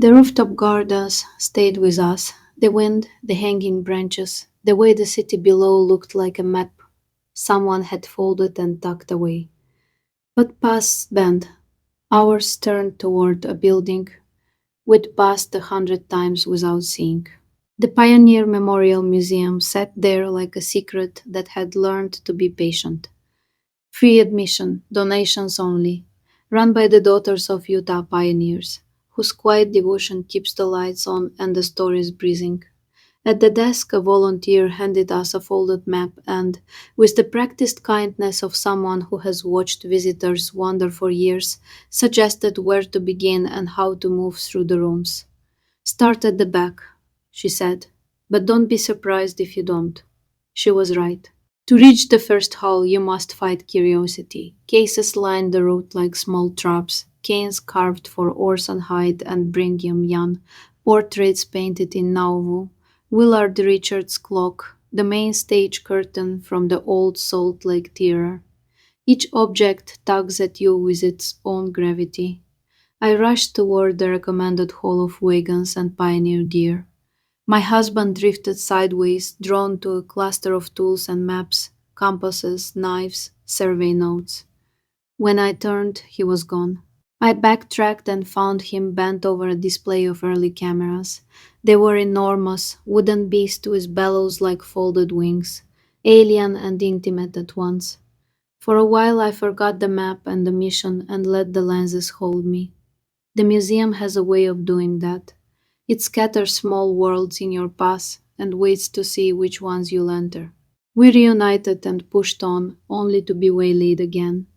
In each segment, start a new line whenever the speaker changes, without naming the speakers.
The rooftop gardens stayed with us. The wind, the hanging branches, the way the city below looked like a map someone had folded and tucked away. But past bent, ours turned toward a building we'd passed 100 times without seeing. The Pioneer Memorial Museum sat there like a secret that had learned to be patient. Free admission, donations only, run by the daughters of Utah pioneers, whose quiet devotion keeps the lights on and the stories breathing. At the desk, a volunteer handed us a folded map and, with the practiced kindness of someone who has watched visitors wander for years, suggested where to begin and how to move through the rooms. Start at the back, she said, but don't be surprised if you don't. She was right. To reach the first hall, you must fight curiosity. Cases lined the road like small traps, canes carved for Orson Hyde and Brigham Young, portraits painted in Nauvoo, Willard Richards' clock, the main stage curtain from the old Salt Lake Theater. Each object tugs at you with its own gravity. I rushed toward the recommended hall of wagons and pioneer gear. My husband drifted sideways, drawn to a cluster of tools and maps, compasses, knives, survey notes. When I turned, he was gone. I backtracked and found him bent over a display of early cameras. They were enormous, wooden beasts with bellows like folded wings, alien and intimate at once. For a while I forgot the map and the mission and let the lenses hold me. The museum has a way of doing that. It scatters small worlds in your path and waits to see which ones you'll enter. We reunited and pushed on, only to be waylaid again.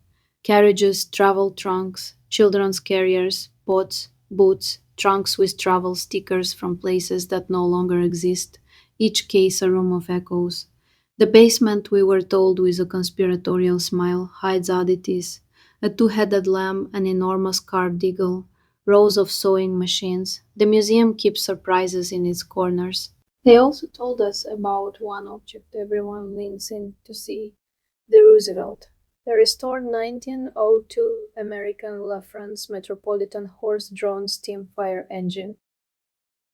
Carriages, travel trunks, children's carriers, pots, boots, trunks with travel stickers from places that no longer exist, each case a room of echoes. The basement, we were told with a conspiratorial smile, hides oddities: a two headed lamb, an enormous carved eagle, rows of sewing machines. The museum keeps surprises in its corners. They also told us about one object everyone leans in to see: the Roosevelt, the restored 1902 American LaFrance Metropolitan horse-drawn steam fire engine.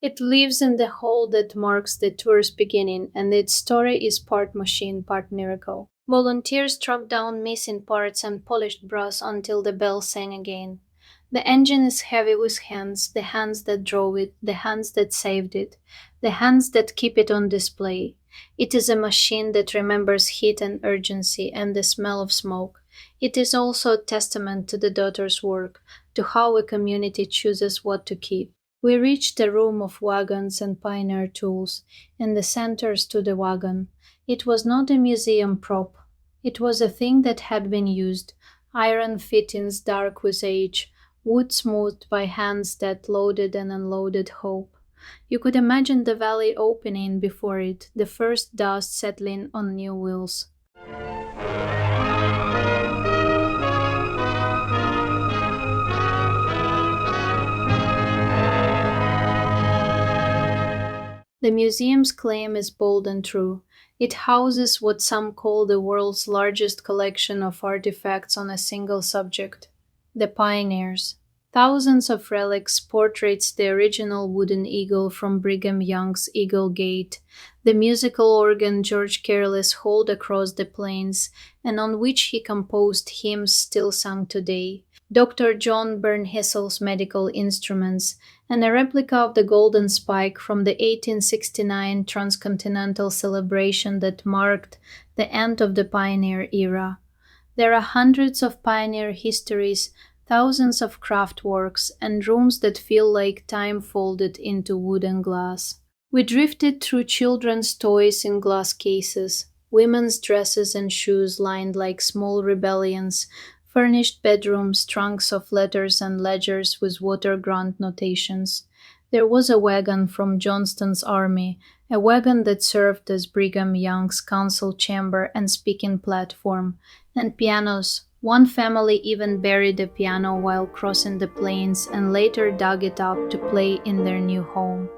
It lives in the hall that marks the tour's beginning, and its story is part machine, part miracle. Volunteers struck down missing parts and polished brass until the bell sang again. The engine is heavy with hands, the hands that drove it, the hands that saved it, the hands that keep it on display. It is a machine that remembers heat and urgency and the smell of smoke. It is also a testament to the daughter's work, to how a community chooses what to keep. We reached a room of wagons and pioneer tools, and the center stood a wagon. It was not a museum prop. It was a thing that had been used, iron fittings dark with age, wood smoothed by hands that loaded and unloaded hope. You could imagine the valley opening before it, the first dust settling on new wheels. The museum's claim is bold and true. It houses what some call the world's largest collection of artifacts on a single subject: the pioneers. Thousands of relics, portraits, the original wooden eagle from Brigham Young's Eagle Gate, the musical organ George Careless hauled across the plains, and on which he composed hymns still sung today, Dr. John Bernhissel's medical instruments, and a replica of the golden spike from the 1869 transcontinental celebration that marked the end of the pioneer era. There are hundreds of pioneer histories, thousands of craft works, and rooms that feel like time folded into wood and glass. We drifted through children's toys in glass cases, women's dresses and shoes lined like small rebellions, furnished bedrooms, trunks of letters and ledgers with water grant notations. There was a wagon from Johnston's army, a wagon that served as Brigham Young's council chamber and speaking platform, and pianos. One family even buried a piano while crossing the plains and later dug it up to play in their new home.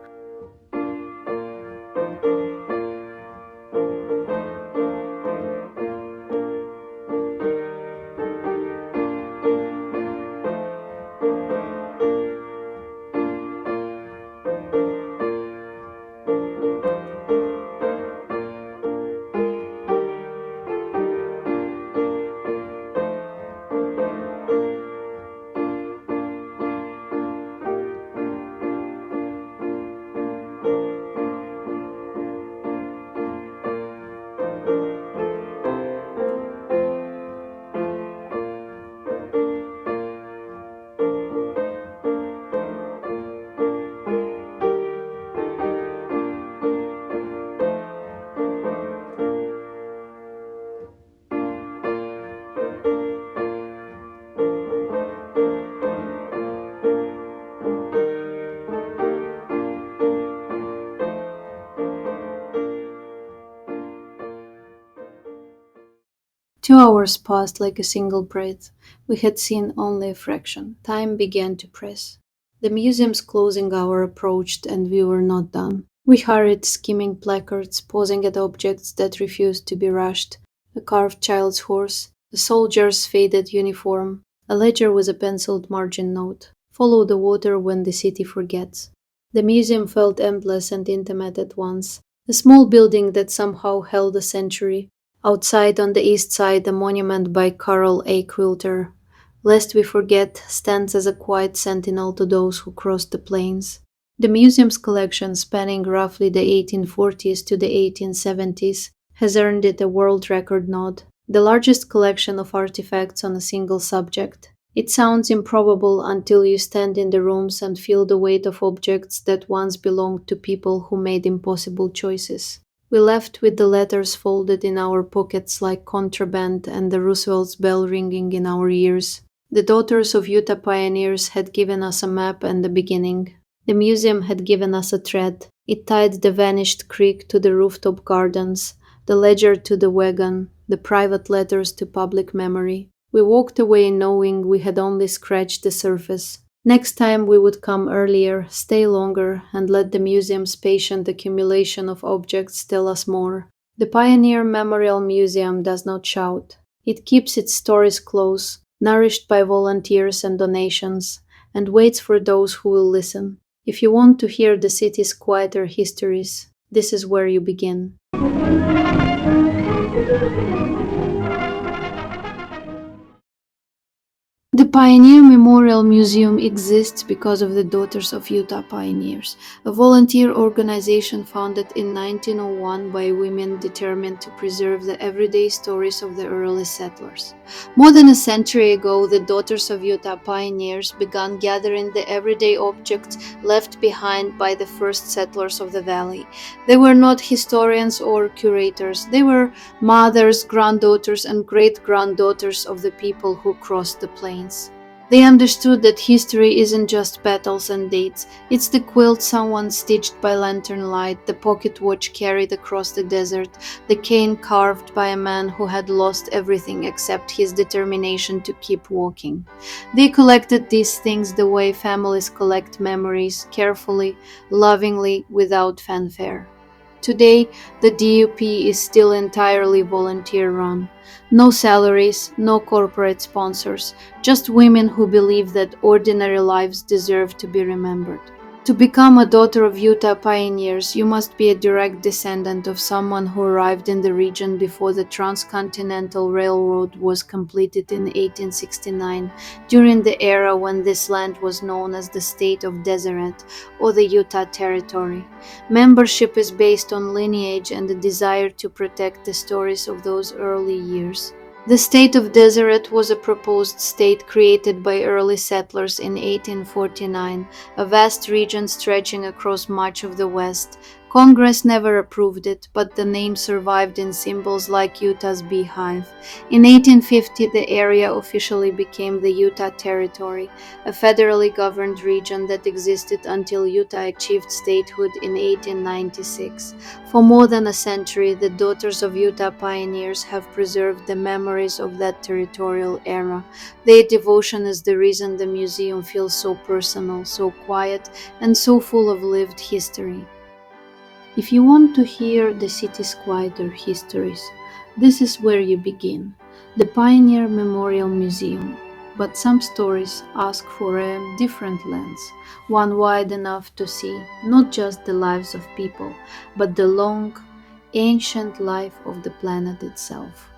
2 hours passed like a single breath. We had seen only a fraction. Time began to press. The museum's closing hour approached, and we were not done. We hurried, skimming placards, pausing at objects that refused to be rushed: a carved child's horse, a soldier's faded uniform, a ledger with a penciled margin note: "Follow the water when the city forgets." The museum felt endless and intimate at once. A small building that somehow held a century. Outside on the east side, a monument by Carroll A. Quilter, "Lest we forget," stands as a quiet sentinel to those who crossed the plains. The museum's collection, spanning roughly the 1840s to the 1870s, has earned it a world record nod, the largest collection of artifacts on a single subject. It sounds improbable until you stand in the rooms and feel the weight of objects that once belonged to people who made impossible choices. We left with the letters folded in our pockets like contraband and the Roosevelt's bell ringing in our ears. The daughters of Utah pioneers had given us a map and a beginning. The museum had given us a thread. It tied the vanished creek to the rooftop gardens, the ledger to the wagon, the private letters to public memory. We walked away knowing we had only scratched the surface. Next time we would come earlier, stay longer, and let the museum's patient accumulation of objects tell us more. The Pioneer Memorial Museum does not shout. It keeps its stories close, nourished by volunteers and donations, and waits for those who will listen. If you want to hear the city's quieter histories, this is where you begin. The Pioneer Memorial Museum exists because of the Daughters of Utah Pioneers, a volunteer organization founded in 1901 by women determined to preserve the everyday stories of the early settlers. More than a century ago, the Daughters of Utah Pioneers began gathering the everyday objects left behind by the first settlers of the valley. They were not historians or curators. They were mothers, granddaughters, and great-granddaughters of the people who crossed the plains. They understood that history isn't just battles and dates. It's the quilt someone stitched by lantern light, the pocket watch carried across the desert, the cane carved by a man who had lost everything except his determination to keep walking. They collected these things the way families collect memories, carefully, lovingly, without fanfare. Today, the DUP is still entirely volunteer-run. No salaries, no corporate sponsors, just women who believe that ordinary lives deserve to be remembered. To become a Daughter of Utah Pioneers, you must be a direct descendant of someone who arrived in the region before the Transcontinental Railroad was completed in 1869, during the era when this land was known as the State of Deseret, or the Utah Territory. Membership is based on lineage and a desire to protect the stories of those early years. The State of Deseret was a proposed state created by early settlers in 1849, a vast region stretching across much of the West. Congress never approved it, but the name survived in symbols like Utah's beehive. In 1850, the area officially became the Utah Territory, a federally governed region that existed until Utah achieved statehood in 1896. For more than a century, the Daughters of Utah Pioneers have preserved the memories of that territorial era. Their devotion is the reason the museum feels so personal, so quiet, and so full of lived history. If you want to hear the city's quieter histories, this is where you begin, the Pioneer Memorial Museum. But some stories ask for a different lens, one wide enough to see not just the lives of people, but the long, ancient life of the planet itself.